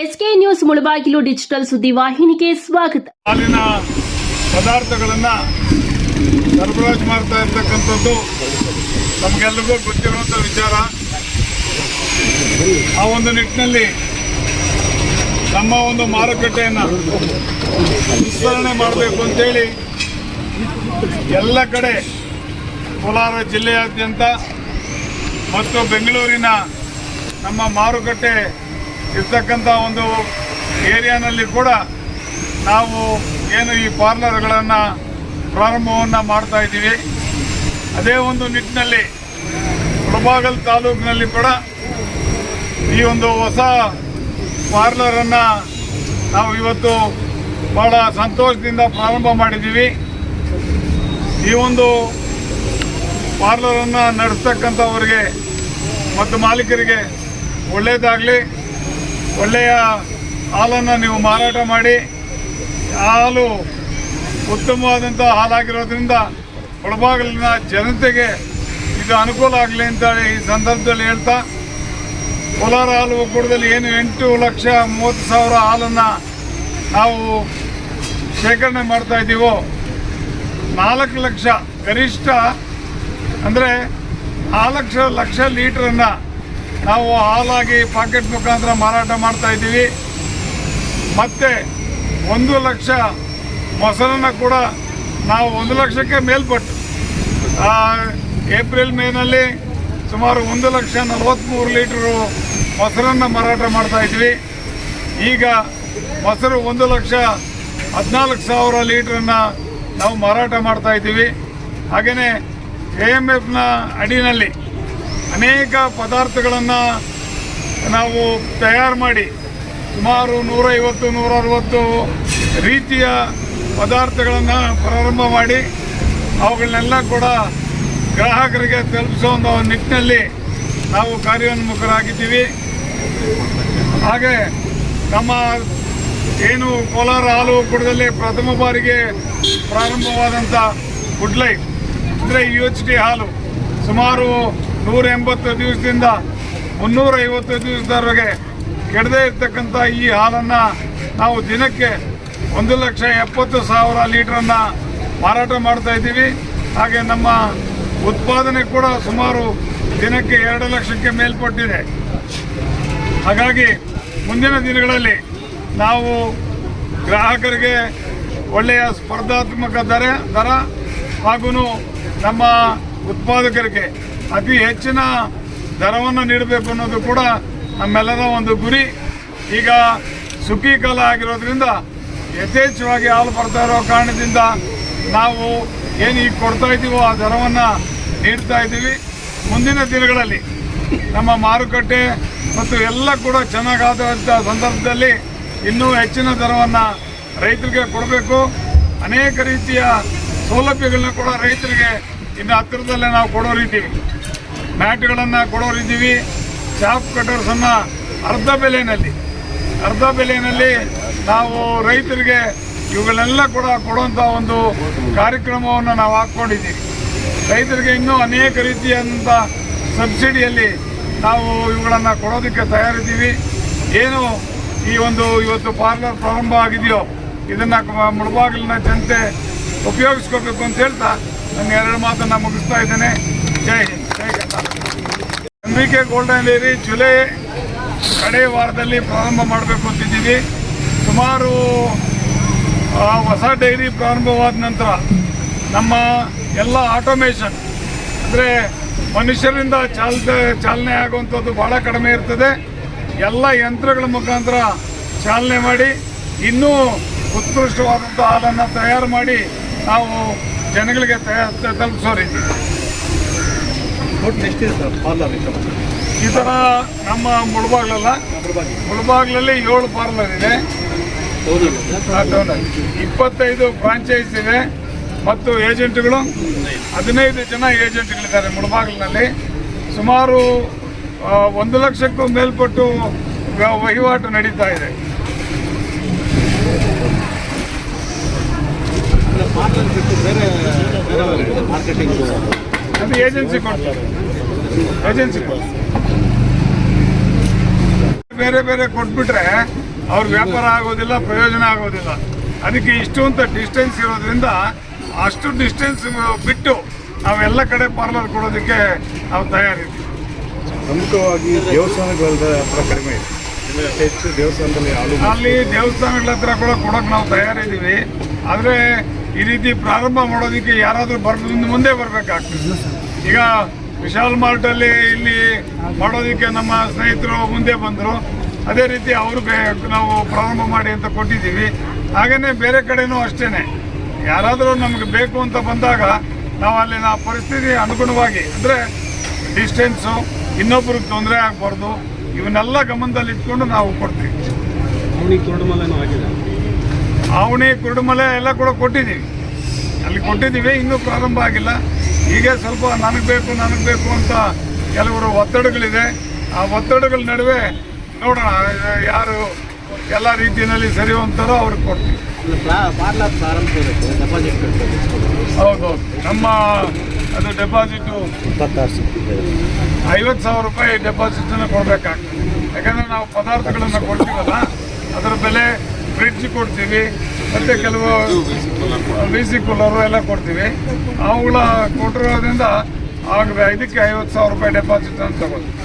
SK news Mulbagal digital ಸುದ್ದಿವಾಹಿನಿಗೆ ಸ್ವಾಗತ. ಹಾಲಿನ ಪದಾರ್ಥಗಳನ್ನು ಸರಬರಾಜು ಮಾಡ್ತಾ ಇರ್ತಕ್ಕಂಥದ್ದು ನಮಗೆಲ್ಲರಿಗೂ ಗೊತ್ತಿರುವಂಥ ವಿಚಾರ. ಆ ಒಂದು ನಿಟ್ಟಿನಲ್ಲಿ ನಮ್ಮ ಒಂದು ಮಾರುಕಟ್ಟೆಯನ್ನು ವಿಸ್ತರಣೆ ಮಾಡಬೇಕು ಅಂತೇಳಿ ಎಲ್ಲ ಕಡೆ ಕೋಲಾರ ಜಿಲ್ಲೆಯಾದ್ಯಂತ ಮತ್ತು ಬೆಂಗಳೂರಿನ ನಮ್ಮ ಮಾರುಕಟ್ಟೆ ಇರ್ತಕ್ಕಂಥ ಒಂದು ಏರಿಯಾನಲ್ಲಿ ಕೂಡ ನಾವು ಏನು ಈ ಪಾರ್ಲರ್ಗಳನ್ನು ಪ್ರಾರಂಭವನ್ನು ಮಾಡ್ತಾ ಇದ್ದೀವಿ. ಅದೇ ಒಂದು ನಿಟ್ಟಿನಲ್ಲಿ ಮುಳಬಾಗಿಲು ತಾಲೂಕಿನಲ್ಲಿ ಕೂಡ ಈ ಒಂದು ಹೊಸ ಪಾರ್ಲರನ್ನು ನಾವು ಇವತ್ತು ಭಾಳ ಸಂತೋಷದಿಂದ ಪ್ರಾರಂಭ ಮಾಡಿದ್ದೀವಿ. ಈ ಒಂದು ಪಾರ್ಲರನ್ನು ನಡೆಸ್ತಕ್ಕಂಥವ್ರಿಗೆ ಮತ್ತು ಮಾಲೀಕರಿಗೆ ಒಳ್ಳೆಯದಾಗಲಿ. ಒಳ್ಳೆಯ ಹಾಲನ್ನು ನೀವು ಮಾರಾಟ ಮಾಡಿ, ಹಾಲು ಉತ್ತಮವಾದಂಥ ಹಾಲಾಗಿರೋದ್ರಿಂದ ಮುಳಬಾಗಿಲಿನ ಜನತೆಗೆ ಇದು ಅನುಕೂಲ ಆಗಲಿ ಅಂತ ಈ ಸಂದರ್ಭದಲ್ಲಿ ಹೇಳ್ತಾ, ಕೋಲಾರ ಹಾಲು ಒಕ್ಕೂಟದಲ್ಲಿ ಏನು 8,30,000 ಹಾಲನ್ನು ನಾವು ಶೇಖರಣೆ ಮಾಡ್ತಾ ಇದ್ದೀವೋ, 4 ಲಕ್ಷ ಗರಿಷ್ಠ ಅಂದರೆ 4 ಲಕ್ಷ ಲೀಟ್ರನ್ನು ನಾವು ಹಾಲಾಗಿ ಪಾಕೆಟ್ ಮುಖಾಂತರ ಮಾರಾಟ ಮಾಡ್ತಾ ಇದ್ದೀವಿ. ಮತ್ತು 1 ಲಕ್ಷ ಮೊಸರನ್ನು ಕೂಡ ನಾವು 1 ಲಕ್ಷಕ್ಕೆ ಮೇಲ್ಪಟ್ಟು ಏಪ್ರಿಲ್ ಮೇನಲ್ಲಿ ಸುಮಾರು 1,43,000 ಲೀಟ್ರು ಮೊಸರನ್ನು ಮಾರಾಟ ಮಾಡ್ತಾ ಇದ್ವಿ. ಈಗ ಮೊಸರು 1,14,000 ಲೀಟ್ರನ್ನು ನಾವು ಮಾರಾಟ ಮಾಡ್ತಾ ಇದ್ದೀವಿ. ಹಾಗೆಯೇ AMFನ ಅಡಿನಲ್ಲಿ ಅನೇಕ ಪದಾರ್ಥಗಳನ್ನು ನಾವು ತಯಾರು ಮಾಡಿ ಸುಮಾರು 150-160 ರೀತಿಯ ಪದಾರ್ಥಗಳನ್ನು ಪ್ರಾರಂಭ ಮಾಡಿ ಅವುಗಳನ್ನೆಲ್ಲ ಕೂಡ ಗ್ರಾಹಕರಿಗೆ ತಲುಪಿಸೋ ಒಂದು ನಿಟ್ಟಿನಲ್ಲಿ ನಾವು ಕಾರ್ಯೋನ್ಮುಖರಾಗಿದ್ದೀವಿ. ಹಾಗೆ ನಮ್ಮ ಏನು ಕೋಲಾರ ಹಾಲು ಒಕ್ಕೂಟದಲ್ಲಿ ಪ್ರಥಮ ಬಾರಿಗೆ ಪ್ರಾರಂಭವಾದಂಥ ಗುಡ್ ಲೈಫ್ ಅಂದರೆ UHT ಹಾಲು ಸುಮಾರು 180 ದಿವಸದಿಂದ 350 ದಿವಸದವರೆಗೆ ಕೆಡದೇ ಇರ್ತಕ್ಕಂಥ ಈ ಹಾಲನ್ನು ನಾವು ದಿನಕ್ಕೆ 1,70,000 ಲೀಟ್ರನ್ನು ಮಾರಾಟ ಮಾಡ್ತಾ ಇದ್ದೀವಿ. ಹಾಗೆ ನಮ್ಮ ಉತ್ಪಾದನೆ ಕೂಡ ಸುಮಾರು ದಿನಕ್ಕೆ 2 ಲಕ್ಷಕ್ಕೆ ಮೇಲ್ಪಟ್ಟಿದೆ. ಹಾಗಾಗಿ ಮುಂದಿನ ದಿನಗಳಲ್ಲಿ ನಾವು ಗ್ರಾಹಕರಿಗೆ ಒಳ್ಳೆಯ ಸ್ಪರ್ಧಾತ್ಮಕ ದರ ಹಾಗೂ ನಮ್ಮ ಉತ್ಪಾದಕರಿಗೆ ಅತಿ ಹೆಚ್ಚಿನ ದರವನ್ನು ನೀಡಬೇಕು ಅನ್ನೋದು ಕೂಡ ನಮ್ಮೆಲ್ಲರ ಒಂದು ಗುರಿ. ಈಗ ಸುಗ್ಗಿ ಕಾಲ ಆಗಿರೋದ್ರಿಂದ ಯಥೇಚ್ಛವಾಗಿ ಹಾಲು ಬರ್ತಾ ಇರೋ ಕಾರಣದಿಂದ ನಾವು ಏನು ಈಗ ಕೊಡ್ತಾ ಇದ್ದೀವೋ ಆ ದರವನ್ನು ನೀಡ್ತಾ ಇದ್ದೀವಿ. ಮುಂದಿನ ದಿನಗಳಲ್ಲಿ ನಮ್ಮ ಮಾರುಕಟ್ಟೆ ಮತ್ತು ಎಲ್ಲ ಕೂಡ ಚೆನ್ನಾಗಾದಂಥ ಸಂದರ್ಭದಲ್ಲಿ ಇನ್ನೂ ಹೆಚ್ಚಿನ ದರವನ್ನು ರೈತರಿಗೆ ಕೊಡಬೇಕು. ಅನೇಕ ರೀತಿಯ ಸೌಲಭ್ಯಗಳನ್ನ ಕೂಡ ರೈತರಿಗೆ ಇನ್ನು ಹತ್ತಿರದಲ್ಲೇ ನಾವು ಕೊಡೋರಿದ್ದೀವಿ. ಮ್ಯಾಟ್ಗಳನ್ನು ಕೊಡೋರಿದ್ದೀವಿ. ಚಾಪ್ ಕಟರ್ಸನ್ನು ಅರ್ಧ ಬೆಲೆಯಲ್ಲಿ ನಾವು ರೈತರಿಗೆ ಇವುಗಳನ್ನೆಲ್ಲ ಕೂಡ ಕೊಡುವಂಥ ಒಂದು ಕಾರ್ಯಕ್ರಮವನ್ನು ನಾವು ಹಾಕ್ಕೊಂಡಿದ್ದೀವಿ. ರೈತರಿಗೆ ಇನ್ನೂ ಅನೇಕ ರೀತಿಯಾದಂಥ ಸಬ್ಸಿಡಿಯಲ್ಲಿ ನಾವು ಇವುಗಳನ್ನು ಕೊಡೋದಕ್ಕೆ ತಯಾರಿದ್ದೀವಿ. ಏನು ಈ ಒಂದು ಇವತ್ತು ಪಾರ್ಲರ್ ಪ್ರಾರಂಭ ಆಗಿದೆಯೋ ಇದನ್ನು ಮುಳಬಾಗಿಲಿನ ಜನತೆ ಉಪಯೋಗಿಸ್ಕೋಬೇಕು ಅಂತ ಹೇಳ್ತಾ ನಾನು 2 ಮಾತನ್ನು ಮುಗಿಸ್ತಾ ಇದ್ದೇನೆ. Jai Hind, Jai Karnataka. MBK golden dairy July ಕಡೆ ವಾರದಲ್ಲಿ ಪ್ರಾರಂಭ ಮಾಡಬೇಕು ಅಂತಿದ್ದೀವಿ. ಸುಮಾರು ಹೊಸ ಡೈರಿ ಪ್ರಾರಂಭವಾದ ನಂತರ ನಮ್ಮ ಎಲ್ಲ ಆಟೋಮೇಷನ್ ಅಂದರೆ ಮನುಷ್ಯರಿಂದ ಚಾಲನೆ ಆಗುವಂಥದ್ದು ಭಾಳ ಕಡಿಮೆ ಇರ್ತದೆ. ಎಲ್ಲ ಯಂತ್ರಗಳ ಮುಖಾಂತರ ಚಾಲನೆ ಮಾಡಿ ಇನ್ನೂ ಉತ್ಕೃಷ್ಟವಾದಂಥ ಹಾಲನ್ನು ತಯಾರು ಮಾಡಿ ನಾವು ಜನಗಳಿಗೆ ತಲುಪಿಸೋ ರೀತಿ ಈ ಥರ ನಮ್ಮ ಮುಳಬಾಗಿಲಲ್ಲಿ 7 ಪಾರ್ಲರ್ ಇದೆ, 25 ಫ್ರಾಂಚೈಸ್ ಇದೆ ಮತ್ತು ಏಜೆಂಟ್ಗಳು 15 ಜನ ಏಜೆಂಟ್ಗಳಿದ್ದಾರೆ. ಮುಳಬಾಗಿಲಿನಲ್ಲಿ ಸುಮಾರು 1 ಲಕ್ಷಕ್ಕೂ ಮೇಲ್ಪಟ್ಟು ವಹಿವಾಟು ನಡೀತಾ ಇದೆ. ಅದು ಏಜೆನ್ಸಿ ಕೊಡ್ತಾರೆ. ಬೇರೆ ಬೇರೆ ಕೊಟ್ಬಿಟ್ರೆ ಅವ್ರ ವ್ಯಾಪಾರ ಆಗೋದಿಲ್ಲ, ಪ್ರಯೋಜನ ಆಗೋದಿಲ್ಲ. ಅದಕ್ಕೆ ಇಷ್ಟು ಅಂತ ಡಿಸ್ಟೆನ್ಸ್ ಇರೋದ್ರಿಂದ ಅಷ್ಟು ಡಿಸ್ಟೆನ್ಸ್ ಬಿಟ್ಟು ನಾವೆಲ್ಲ ಕಡೆ ಪಾರ್ಲರ್ ಕೊಡೋದಕ್ಕೆ ನಾವು ತಯಾರಿದ್ದೀವಿ. ಪ್ರಮುಖವಾಗಿ ದೇವಸ್ಥಾನಗಳ ಹತ್ರ ಕಡಿಮೆ ಇದೆ, ಹೆಚ್ಚು ದೇವಸ್ಥಾನದಲ್ಲಿ ಅಲ್ಲಿ ದೇವಸ್ಥಾನಗಳ ಹತ್ರ ಕೂಡ ಕೊಡೋಕೆ ನಾವು ತಯಾರಿದ್ದೀವಿ. ಆದರೆ ಈ ರೀತಿ ಪ್ರಾರಂಭ ಮಾಡೋದಕ್ಕೆ ಯಾರಾದರೂ ಮುಂದೆ ಬರಬೇಕಾಗ್ತದೆ. ಈಗ ವಿಶಾಲ್ ಮಾರ್ಟಲ್ಲಿ ಇಲ್ಲಿ ಮಾಡೋದಕ್ಕೆ ನಮ್ಮ ಸ್ನೇಹಿತರು ಮುಂದೆ ಬಂದರು. ಅದೇ ರೀತಿ ಅವ್ರಿಗೆ ನಾವು ಪ್ರಾರಂಭ ಮಾಡಿ ಅಂತ ಕೊಟ್ಟಿದ್ದೀವಿ. ಹಾಗೆಯೇ ಬೇರೆ ಕಡೆನೂ ಅಷ್ಟೇ, ಯಾರಾದರೂ ನಮಗೆ ಬೇಕು ಅಂತ ಬಂದಾಗ ನಾವು ಅಲ್ಲಿನ ಪರಿಸ್ಥಿತಿ ಅನುಗುಣವಾಗಿ, ಅಂದರೆ ಡಿಸ್ಟೆನ್ಸು, ಇನ್ನೊಬ್ಬರಿಗೆ ತೊಂದರೆ ಆಗಬಾರ್ದು, ಇವನ್ನೆಲ್ಲ ಗಮನದಲ್ಲಿ ಇಟ್ಕೊಂಡು ನಾವು ಕೊಡ್ತೀವಿ. ಆವಣಿ ಕುರುಡುಮಲೆ ಎಲ್ಲ ಕೂಡ ಕೊಟ್ಟಿದ್ದೀವಿ, ಅಲ್ಲಿ ಕೊಟ್ಟಿದ್ದೀವಿ. ಇನ್ನೂ ಪ್ರಾರಂಭ ಆಗಿಲ್ಲ. ಹೀಗೆ ಸ್ವಲ್ಪ ನನಗೆ ಬೇಕು ಅಂತ ಕೆಲವರು ಒತ್ತಡಗಳಿದೆ. ಆ ಒತ್ತಡಗಳ ನಡುವೆ ನೋಡೋಣ ಯಾರು ಎಲ್ಲ ರೀತಿಯಲ್ಲಿ ಸರಿ ಹೊಂತಾರೋ ಅವ್ರಿಗೆ ಕೊಡ್ತೀವಿ. ಹೌದು, ನಮ್ಮ ಅದು ಡೆಪಾಸಿಟು 50,000 ರೂಪಾಯಿ ಡೆಪಾಸಿಟನ್ನು ಕೊಡಬೇಕಾಗ್ತದೆ. ಯಾಕಂದರೆ ನಾವು ಪದಾರ್ಥಗಳನ್ನು ಕೊಡ್ತೀವಲ್ಲ, ಅದರ ಬೆಲೆ ಫ್ರಿಡ್ಜ್ ಕೊಡ್ತೀವಿ, ಮತ್ತು ಕೆಲವು BC ಕೂಲರು ಎಲ್ಲ ಕೊಡ್ತೀವಿ. ಅವುಗಳ ಕೊಟ್ಟಿರೋದ್ರಿಂದ ಇದಕ್ಕೆ 50,000 ರೂಪಾಯಿ ಡೆಪಾಸಿಟ್ ಅಂತ ತಗೋತೀವಿ.